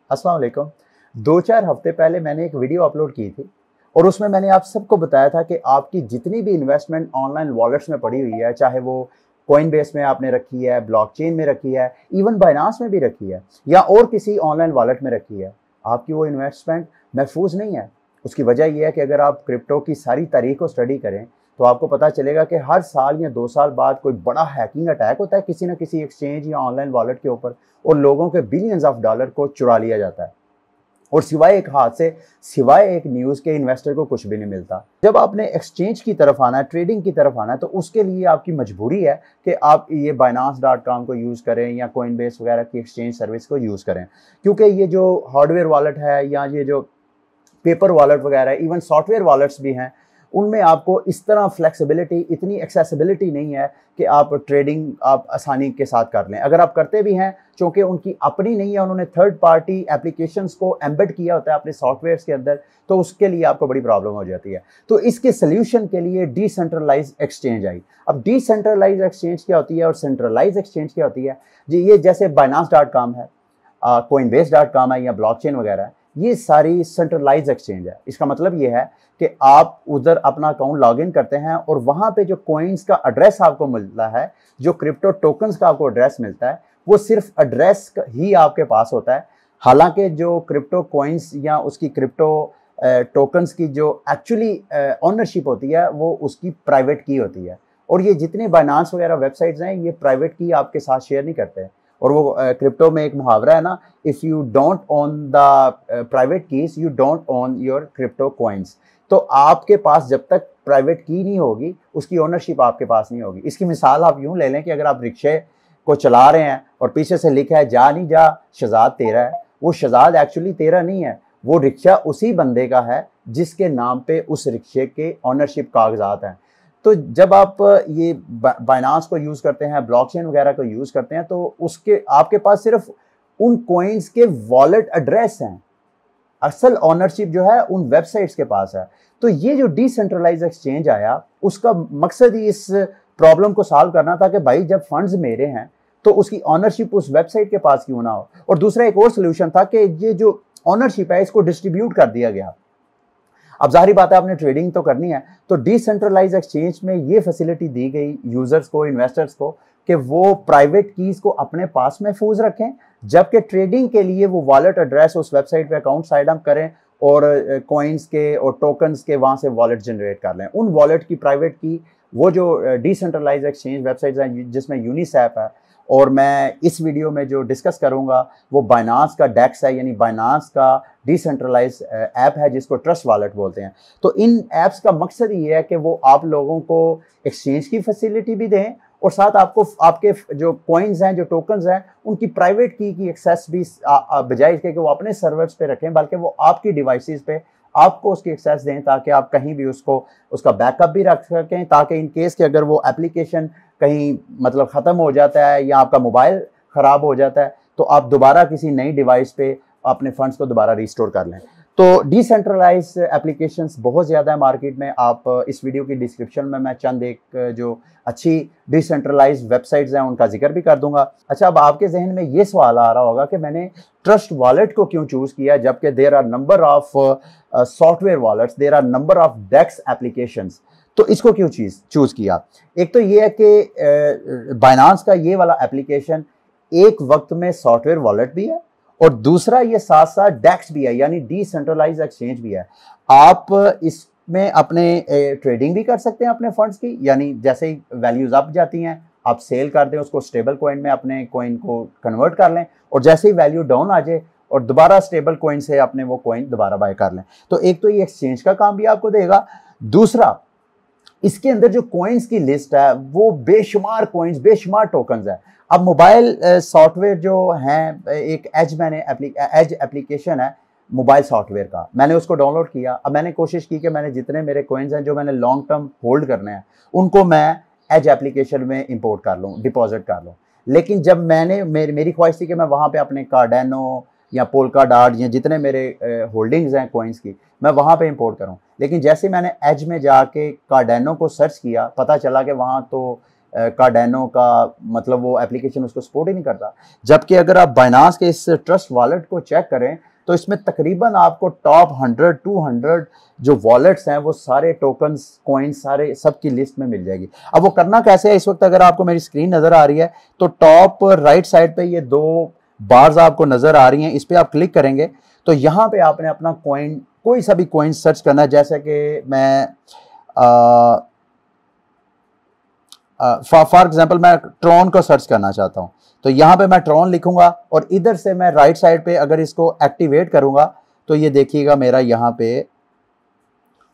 अस्सलाम वालेकुम। 2-4 हफ्ते पहले मैंने एक वीडियो अपलोड की थी और उसमें मैंने आप सबको बताया था कि आपकी जितनी भी इन्वेस्टमेंट ऑनलाइन वॉलेट्स में पड़ी हुई है, चाहे वो कॉइनबेस में आपने रखी है, ब्लॉकचेन में रखी है, इवन बाइनांस में भी रखी है या और किसी ऑनलाइन वॉलेट में रखी है, आपकी वो इन्वेस्टमेंट महफूज नहीं है। उसकी वजह ये है कि अगर आप क्रिप्टो की सारी तारीख को स्टडी करें तो आपको पता चलेगा कि हर साल या 2 साल बाद कोई बड़ा हैकिंग अटैक होता है किसी न किसी एक्सचेंज या ऑनलाइन वॉलेट के ऊपर और लोगों के बिलियंस ऑफ डॉलर को चुरा लिया जाता है। और सिवाय एक हाथ से, सिवाय एक न्यूज़ के इन्वेस्टर को कुछ भी नहीं मिलता। जब आपने एक्सचेंज की तरफ आना है, ट्रेडिंग की तरफ आना है, तो उसके लिए आपकी मजबूरी है कि आप ये Binance.com को यूज़ करें या Coinbase वगैरह की एक्सचेंज सर्विस को यूज़ करें, क्योंकि ये जो हार्डवेयर वॉलेट है या ये जो पेपर वॉलेट वगैरह, इवन सॉफ्टवेयर वॉलेट्स भी हैं, उनमें आपको इस तरह फ्लेक्सिबिलिटी, इतनी एक्सेसिबिलिटी नहीं है कि आप ट्रेडिंग आप आसानी के साथ कर लें। अगर आप करते भी हैं, चूँकि उनकी अपनी नहीं है, उन्होंने थर्ड पार्टी एप्लीकेशंस को एम्बेड किया होता है अपने सॉफ्टवेयर्स के अंदर, तो उसके लिए आपको बड़ी प्रॉब्लम हो जाती है। तो इसके सॉल्यूशन के लिए डिसेंट्रलाइज्ड एक्सचेंज आई। अब डिसेंट्रलाइज्ड एक्सचेंज क्या होती है और सेंट्रलाइज्ड एक्सचेंज क्या होती है? जी, ये जैसे Binance.com है, Coinbase.com है या ब्लॉकचेन वगैरह है, ये सारी सेंट्रलाइज्ड एक्सचेंज है। इसका मतलब ये है कि आप उधर अपना अकाउंट लॉगिन करते हैं और वहाँ पे जो कॉइन्स का एड्रेस आपको मिलता है, जो क्रिप्टो टोकन्स का आपको एड्रेस मिलता है, वो सिर्फ एड्रेस ही आपके पास होता है। हालांकि जो क्रिप्टो कॉइन्स या उसकी क्रिप्टो टोकन्स की जो एक्चुअली ओनरशिप होती है, वो उसकी प्राइवेट की होती है। और ये जितने बाइनांस वगैरह वेबसाइट्स हैं, ये प्राइवेट की आपके साथ शेयर नहीं करते हैं। और वो क्रिप्टो में एक मुहावरा है ना, if you don't own the private keys you don't own your crypto coins. तो आपके पास जब तक प्राइवेट की नहीं होगी, उसकी ओनरशिप आपके पास नहीं होगी। इसकी मिसाल आप यूँ ले लें कि अगर आप रिक्शे को चला रहे हैं और पीछे से लिखा है जा नहीं जा शहजाद तेरा है, वो शहजाद एक्चुअली तेरा नहीं है, वो रिक्शा उसी बंदे का है जिसके नाम पे उस रिक्शे के ओनरशिप कागजात हैं। तो जब आप ये बाइनांस को यूज़ करते हैं, ब्लॉकचेन वगैरह को यूज़ करते हैं, तो उसके आपके पास सिर्फ उन कॉइन्स के वॉलेट एड्रेस हैं, असल ओनरशिप जो है उन वेबसाइट्स के पास है। तो ये जो डिसेंट्रलाइज एक्सचेंज आया, उसका मकसद ही इस प्रॉब्लम को सॉल्व करना था कि भाई जब फंड्स मेरे हैं तो उसकी ओनरशिप उस वेबसाइट के पास क्यों ना हो। और दूसरा एक और सोल्यूशन था कि ये जो ओनरशिप है इसको डिस्ट्रीब्यूट कर दिया गया। अब जाहिर बात है आपने ट्रेडिंग तो करनी है, तो डिसेंट्रलाइज एक्सचेंज में ये फैसिलिटी दी गई यूजर्स को, इन्वेस्टर्स को, कि वो प्राइवेट कीज को अपने पास महफूज रखें, जबकि ट्रेडिंग के लिए वो वॉलेट एड्रेस उस वेबसाइट पे अकाउंट साइड अप करें और कॉइन्स के और टोकन्स के वहाँ से वॉलेट जनरेट कर लें। उन वॉलेट की प्राइवेट की वो जो डिसेंट्रलाइज एक्सचेंज वेबसाइट्स हैं जिसमें यूनिसैप है, और मैं इस वीडियो में जो डिस्कस करूंगा वो बाइनांस का डेक्स है, यानी बाइनांस का डिसेंट्रलाइज ऐप है जिसको ट्रस्ट वॉलेट बोलते हैं। तो इन ऐप्स का मकसद ये है कि वो आप लोगों को एक्सचेंज की फैसिलिटी भी दें और साथ आपको आपके जो कॉइन्स हैं, जो टोकन्स हैं, उनकी प्राइवेट की एक्सेस भी बजाय इसके कि वो अपने सर्वर्स पे रखें, बल्कि वो आपकी डिवाइसेस पे आपको उसकी एक्सेस दें, ताकि आप कहीं भी उसको उसका बैकअप भी रख सकें, ताकि इन केस कि अगर वो एप्लीकेशन कहीं मतलब ख़त्म हो जाता है या आपका मोबाइल ख़राब हो जाता है, तो आप दोबारा किसी नई डिवाइस पे अपने फंड्स को दोबारा रिस्टोर कर लें। तो डिसेंट्रलाइज एप्लीकेशंस बहुत ज़्यादा है मार्केट में। आप इस वीडियो की डिस्क्रिप्शन में मैं चंद एक जो अच्छी डिसेंट्रलाइज वेबसाइट्स हैं उनका जिक्र भी कर दूंगा। अच्छा, अब आपके जहन में ये सवाल आ रहा होगा कि मैंने ट्रस्ट वॉलेट को क्यों चूज़ किया, जबकि there are number of software wallets, there are number of DEX applications, तो इसको क्यों चूज़ किया? एक तो ये है कि बाइनांस का ये वाला एप्लीकेशन एक वक्त में सॉफ्टवेयर वॉलेट भी है और दूसरा ये साथ साथ डेक्स भी है, यानी डिसेंट्रलाइज एक्सचेंज भी है। आप इसमें अपने ट्रेडिंग भी कर सकते हैं अपने फंड्स की, यानी जैसे ही वैल्यूज अप जाती हैं आप सेल कर दें उसको, स्टेबल कॉइन में अपने कॉइन को कन्वर्ट कर लें, और जैसे ही वैल्यू डाउन आ जाए और दोबारा स्टेबल कॉइन से अपने वो कॉइन दोबारा बाय कर लें। तो एक तो ये एक्सचेंज का काम भी आपको देगा, दूसरा इसके अंदर जो कॉइन्स की लिस्ट है वो बेशुमार कॉइन्स, बेशुमार टोकन्स है। अब मोबाइल सॉफ्टवेयर जो हैं, एक एज एप्लीकेशन है मोबाइल सॉफ्टवेयर का, मैंने उसको डाउनलोड किया। अब मैंने कोशिश की कि मैंने जितने मेरे कॉइन्स हैं जो मैंने लॉन्ग टर्म होल्ड करने हैं उनको मैं एज एप्लीकेशन में इंपोर्ट कर लूँ, डिपॉजिट कर लूँ। लेकिन जब मेरी ख्वाहिश थी कि मैं वहाँ पे अपने कार्डेनो या पोल्काडॉट या जितने मेरे होल्डिंग्स हैं कॉइन्स की, मैं वहाँ पे इंपोर्ट करूँ। लेकिन जैसे मैंने एज में जाके कार्डेनो को सर्च किया, पता चला कि वहाँ तो कार्डेनो का, मतलब वो एप्लीकेशन उसको सपोर्ट ही नहीं करता। जबकि अगर आप बाइनांस के इस ट्रस्ट वॉलेट को चेक करें तो इसमें तकरीबन आपको टॉप 100 200 जो वॉलेट्स हैं वो सारे टोकन्स, कॉइन्स, सारे सबकी लिस्ट में मिल जाएगी। अब वो करना कैसे है, इस वक्त अगर आपको मेरी स्क्रीन नजर आ रही है तो टॉप राइट साइड पे ये 2 बार्स आपको नजर आ रही हैं, इस पे आप क्लिक करेंगे तो यहाँ पे आपने अपना कॉइन, कोई सा भी कॉइन सर्च करना है। जैसे कि मैं फॉर एग्जाम्पल मैं ट्रॉन को सर्च करना चाहता हूं, तो यहां पे मैं ट्रॉन लिखूंगा और इधर से मैं राइट साइड पे अगर इसको एक्टिवेट करूंगा तो ये देखिएगा मेरा यहाँ पे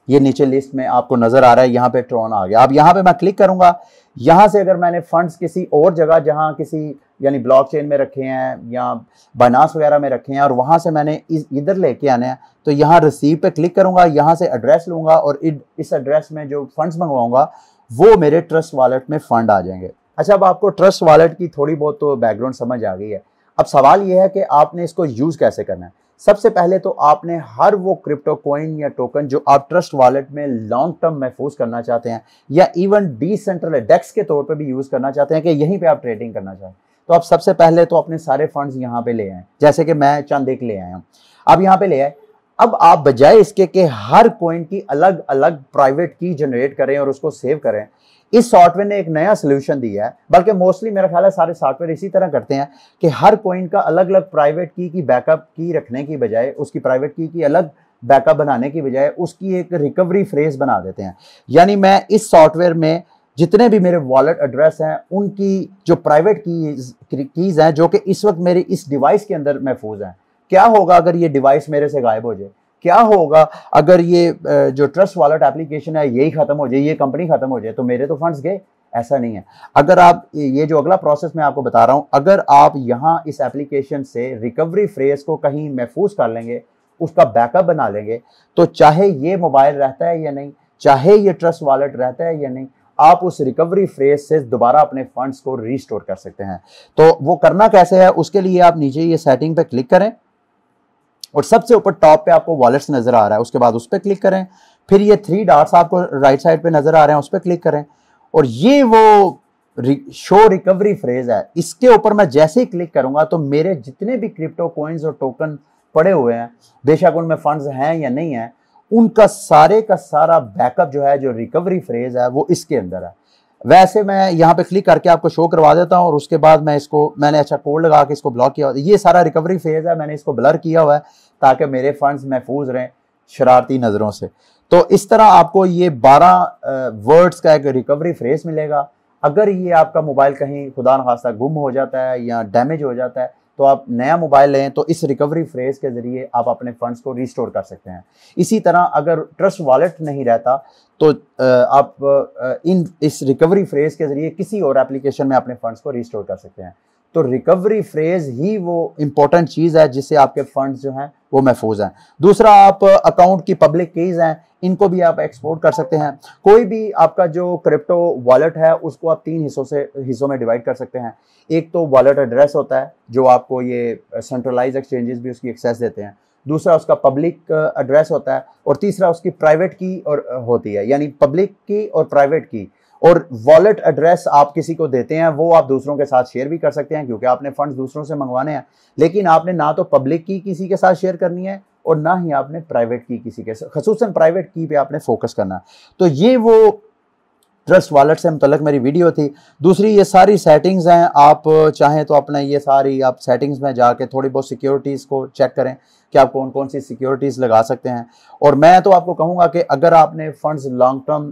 ये नीचे लिस्ट में आपको नजर आ रहा है, यहाँ पे ट्रॉन आ गया। अब यहाँ पे मैं क्लिक करूंगा, यहाँ से अगर मैंने फंड्स किसी और जगह, जहाँ किसी यानी ब्लॉकचेन में रखे हैं या बाइनांस वगैरह में रखे हैं और वहां से मैंने इधर लेके आने हैं, तो यहाँ रिसीव पे क्लिक करूंगा, यहाँ से एड्रेस लूंगा और इस एड्रेस में जो फंड्स मंगवाऊंगा वो मेरे ट्रस्ट वॉलेट में फंड आ जाएंगे। अच्छा, अब आपको ट्रस्ट वॉलेट की थोड़ी बहुत तो बैकग्राउंड समझ आ गई है। अब सवाल यह है कि आपने इसको यूज कैसे करना है। सबसे पहले तो आपने हर वो क्रिप्टो कॉइन या टोकन जो आप ट्रस्ट वॉलेट में लॉन्ग टर्म महफूज करना चाहते हैं या इवन डिसेंट्रलाइज्ड डेक्स के तौर पे भी यूज करना चाहते हैं कि यहीं पे आप ट्रेडिंग करना चाहें, तो आप सबसे पहले तो अपने सारे फंड्स यहाँ पे ले आए, जैसे कि मैं चंद एक ले आया हूँ। अब यहाँ पे ले आए, अब आप बजाय इसके कि हर कॉइन की अलग अलग प्राइवेट की जनरेट करें और उसको सेव करें, इस सॉफ्टवेयर ने एक नया सोल्यूशन दिया है। बल्कि मोस्टली मेरा ख्याल है सारे सॉफ्टवेयर इसी तरह करते हैं कि हर कॉइन का अलग अलग प्राइवेट की बैकअप की रखने की बजाय, उसकी प्राइवेट की अलग बैकअप बनाने की बजाय उसकी एक रिकवरी फ्रेज बना देते हैं। यानी मैं इस सॉफ्टवेयर में जितने भी मेरे वॉलेट एड्रेस हैं उनकी जो प्राइवेट कीज हैं जो कि इस वक्त मेरे इस डिवाइस के अंदर महफूज हैं, क्या होगा अगर ये डिवाइस मेरे से गायब हो जाए, क्या होगा अगर ये जो ट्रस्ट वॉलेट एप्लीकेशन है यही खत्म हो जाए, ये कंपनी खत्म हो जाए, तो मेरे तो फंड्स गए। ऐसा नहीं है। अगर आप ये जो अगला प्रोसेस मैं आपको बता रहा हूं, अगर आप यहां इस एप्लीकेशन से रिकवरी फ्रेज को कहीं महफूज कर लेंगे, उसका बैकअप बना लेंगे, तो चाहे ये मोबाइल रहता है या नहीं, चाहे ये ट्रस्ट वॉलेट रहता है या नहीं, आप उस रिकवरी फ्रेज से दोबारा अपने फंड्स को रिस्टोर कर सकते हैं। तो वो करना कैसे है, उसके लिए आप नीचे ये सेटिंग पे क्लिक करें और सबसे ऊपर टॉप पे आपको वॉलेट्स नजर आ रहा है, उसके बाद उस पर क्लिक करें। फिर ये 3 डॉट्स आपको राइट साइड पे नजर आ रहे हैं, उस पर क्लिक करें और ये वो शो रिकवरी फ्रेज है, इसके ऊपर मैं जैसे ही क्लिक करूंगा तो मेरे जितने भी क्रिप्टो कॉइन्स और टोकन पड़े हुए हैं, बेशक उनमें फंड्स हैं या नहीं है, उनका सारे का सारा बैकअप जो है, जो रिकवरी फ्रेज है, वो इसके अंदर है। वैसे मैं यहाँ पे क्लिक करके आपको शो करवा देता हूँ और उसके बाद मैंने अच्छा कोड लगा के इसको ब्लॉक किया। ये सारा रिकवरी फेज है, मैंने इसको ब्लर किया हुआ है ताकि मेरे फंड्स महफूज रहें शरारती नज़रों से। तो इस तरह आपको ये 12 वर्ड्स का एक रिकवरी फ्रेज मिलेगा। अगर ये आपका मोबाइल कहीं खुदा न खास्ता गुम हो जाता है या डैमेज हो जाता है, तो आप नया मोबाइल लें तो इस रिकवरी फ्रेज के जरिए आप अपने फंड्स को रिस्टोर कर सकते हैं। इसी तरह अगर ट्रस्ट वॉलेट नहीं रहता तो आप इस रिकवरी फ्रेज के जरिए किसी और एप्लीकेशन में अपने फंड्स को रिस्टोर कर सकते हैं। तो रिकवरी फ्रेज ही वो इंपॉर्टेंट चीज़ है जिससे आपके फंड्स जो हैं वो महफूज हैं। दूसरा, आप अकाउंट की पब्लिक कीज हैं, इनको भी आप एक्सपोर्ट कर सकते हैं। कोई भी आपका जो क्रिप्टो वॉलेट है उसको आप 3 हिस्सों में डिवाइड कर सकते हैं। एक तो वॉलेट एड्रेस होता है जो आपको ये सेंट्रलाइज एक्सचेंजेस भी उसकी एक्सेस देते हैं, दूसरा उसका पब्लिक एड्रेस होता है और तीसरा उसकी प्राइवेट की और होती है, यानी पब्लिक की और प्राइवेट की। और वॉलेट एड्रेस आप किसी को देते हैं वो आप दूसरों के साथ शेयर भी कर सकते हैं क्योंकि आपने फंड्स दूसरों से मंगवाने हैं, लेकिन आपने ना तो पब्लिक की किसी के साथ शेयर करनी है और ना ही आपने प्राइवेट की किसी के साथ, खसूसन प्राइवेट की पे आपने फोकस करना है। तो ये वो ट्रस्ट वॉलेट से मुतल्लिक मेरी वीडियो थी। दूसरी, ये सारी सेटिंग्स हैं, आप चाहें तो अपना ये सारी आप सेटिंग्स में जाके थोड़ी बहुत सिक्योरिटीज़ को चेक करें कि आप कौन कौन सी सिक्योरिटीज़ लगा सकते हैं। और मैं तो आपको कहूँगा कि अगर आपने फंड्स लॉन्ग टर्म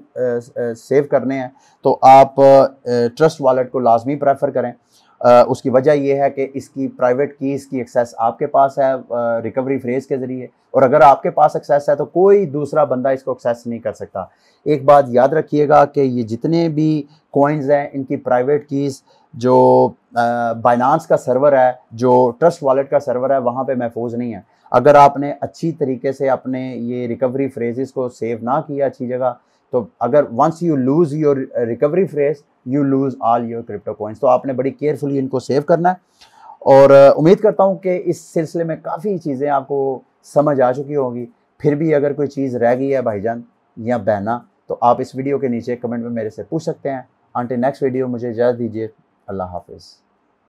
सेव करने हैं तो आप ट्रस्ट वॉलेट को लाजमी प्रेफर करें। उसकी वजह यह है कि इसकी प्राइवेट कीज़ की एक्सेस आपके पास है रिकवरी फ्रेज के ज़रिए, और अगर आपके पास एक्सेस है तो कोई दूसरा बंदा इसको एक्सेस नहीं कर सकता। एक बात याद रखिएगा कि ये जितने भी कॉइन्स हैं इनकी प्राइवेट कीज़ जो बाइनांस का सर्वर है, जो ट्रस्ट वॉलेट का सर्वर है, वहाँ पे महफूज नहीं है। अगर आपने अच्छी तरीके से अपने ये रिकवरी फ्रेजेस को सेव ना किया अच्छी जगह, तो अगर once you lose your recovery phrase you lose all your crypto coins. तो आपने बड़ी केयरफुली इनको सेव करना है। और उम्मीद करता हूँ कि इस सिलसिले में काफ़ी चीज़ें आपको समझ आ चुकी होंगी। फिर भी अगर कोई चीज़ रह गई है भाईजान या बहना, तो आप इस वीडियो के नीचे कमेंट में मेरे से पूछ सकते हैं अंटिल नेक्स्ट वीडियो मुझे इजाज़त दीजिए। अल्लाह हाफिज़।